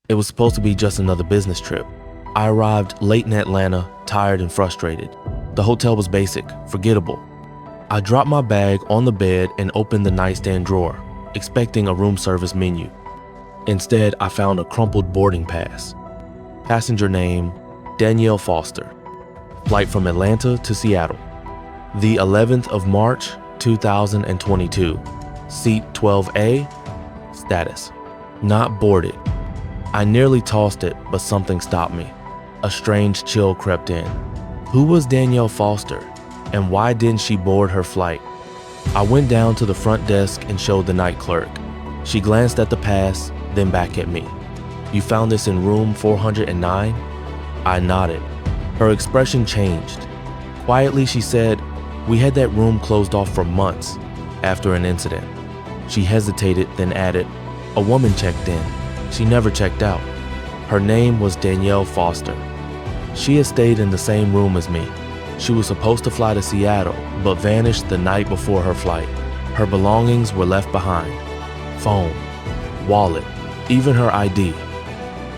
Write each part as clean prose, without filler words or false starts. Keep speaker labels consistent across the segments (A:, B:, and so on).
A: It was supposed to be just another business trip. I arrived late in Atlanta, tired and frustrated. The hotel was basic, forgettable. I dropped my bag on the bed and opened the nightstand drawer, expecting a room service menu. Instead, I found a crumpled boarding pass. Passenger name, Danielle Foster. Flight from Atlanta to Seattle. The 11th of March, 2022. Seat 12A. Status: not boarded. I nearly tossed it, but something stopped me. A strange chill crept in. Who was Danielle Foster, and why didn't she board her flight? I went down to the front desk and showed the night clerk. She glanced at the pass, then back at me. "You found this in room 409? I nodded. Her expression changed. Quietly, she said, "We had that room closed off for months after an incident." She hesitated, then added, "A woman checked in. She never checked out. Her name was Danielle Foster. She had stayed in the same room as me. She was supposed to fly to Seattle, but vanished the night before her flight. Her belongings were left behind. Phone, wallet, even her ID.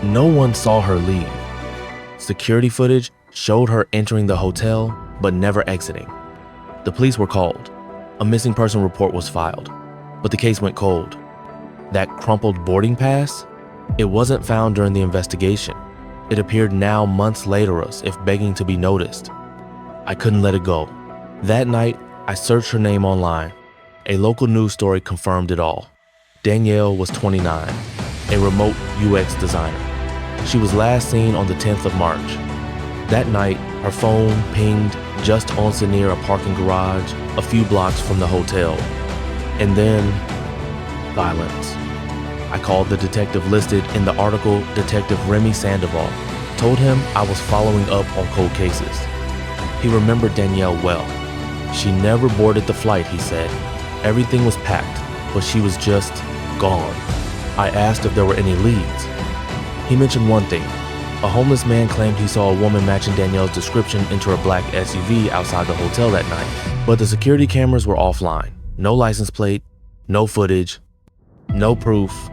A: No one saw her leave. Security footage showed her entering the hotel, but never exiting. The police were called. A missing person report was filed, but the case went cold. That crumpled boarding pass? It wasn't found during the investigation. It appeared now months later as if begging to be noticed. I couldn't let it go. That night, I searched her name online. A local news story confirmed it all. Danielle was 29, a remote UX designer. She was last seen on the 10th of March. That night, her phone pinged just once near a parking garage a few blocks from the hotel. And then, silence. I called the detective listed in the article, Detective Remy Sandoval. Told him I was following up on cold cases. He remembered Danielle well. She never boarded the flight, he said. Everything was packed, but she was just gone. I asked if there were any leads. He mentioned one thing. A homeless man claimed he saw a woman matching Danielle's description enter a black SUV outside the hotel that night. But the security cameras were offline. No license plate, no footage, no proof.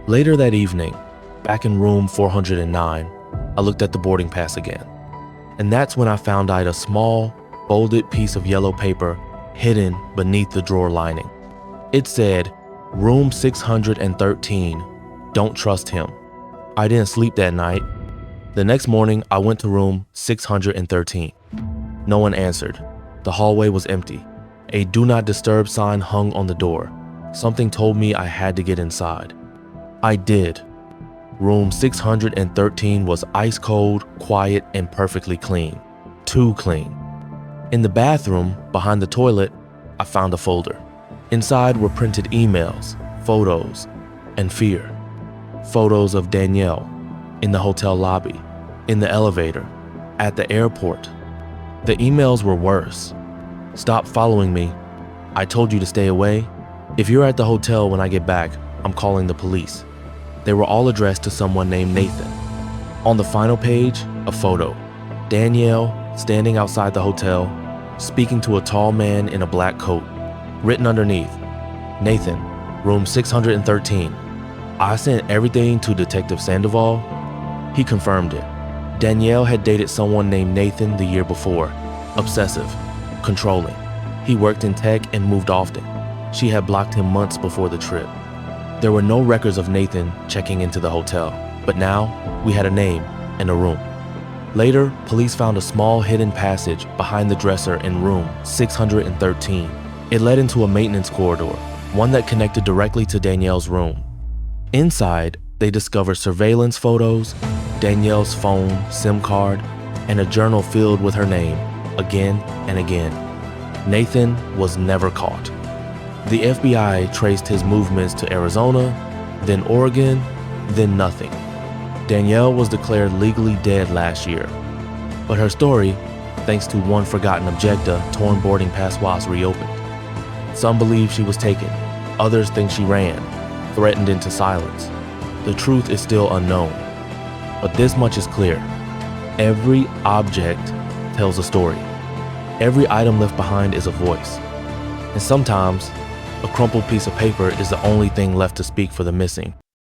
A: Later that evening, back in room 409, I looked at the boarding pass again. And that's when I found a small, folded piece of yellow paper hidden beneath the drawer lining. It said, "Room 613, don't trust him." I didn't sleep that night. The next morning, I went to room 613. No one answered. The hallway was empty. A do not disturb sign hung on the door. Something told me I had to get inside. I did. Room 613 was ice cold, quiet, and perfectly clean. Too clean. In the bathroom, behind the toilet, I found a folder. Inside were printed emails, photos, and fear. Photos of Danielle, in the hotel lobby, in the elevator, at the airport. The emails were worse. "Stop following me. I told you to stay away. If you're at the hotel when I get back, I'm calling the police." They were all addressed to someone named Nathan. On the final page, a photo. Danielle standing outside the hotel, speaking to a tall man in a black coat. Written underneath, "Nathan, room 613. I sent everything to Detective Sandoval." He confirmed it. Danielle had dated someone named Nathan the year before. Obsessive, controlling. He worked in tech and moved often. She had blocked him months before the trip. There were no records of Nathan checking into the hotel, but now we had a name and a room. Later, police found a small hidden passage behind the dresser in room 613. It led into a maintenance corridor, one that connected directly to Danielle's room. Inside, they discovered surveillance photos, Danielle's phone, SIM card, and a journal filled with her name, again and again. Nathan was never caught. The FBI traced his movements to Arizona, then Oregon, then nothing. Danielle was declared legally dead last year, but her story, thanks to one forgotten objecta, torn boarding pass was reopened. Some believe she was taken, others think she ran, threatened into silence. The truth is still unknown, but this much is clear. Every object tells a story. Every item left behind is a voice, and sometimes a crumpled piece of paper is the only thing left to speak for the missing.